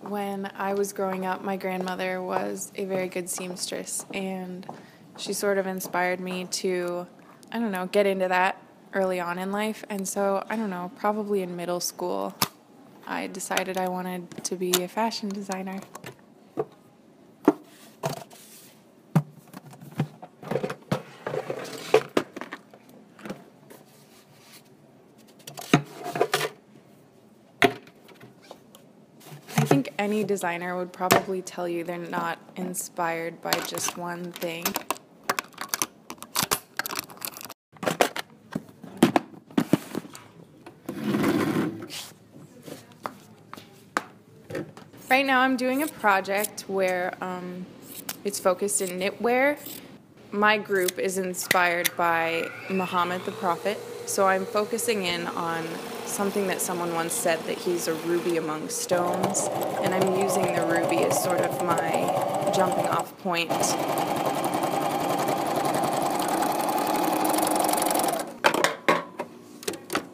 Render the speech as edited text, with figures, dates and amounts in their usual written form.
When I was growing up, my grandmother was a very good seamstress, and she sort of inspired me to, get into that early on in life. And so, probably in middle school, I decided I wanted to be a fashion designer. I think any designer would probably tell you they're not inspired by just one thing. Right now I'm doing a project where it's focused in knitwear. My group is inspired by Muhammad the Prophet, so I'm focusing in on something that someone once said, that he's a ruby among stones, and I'm using the ruby as sort of my jumping off point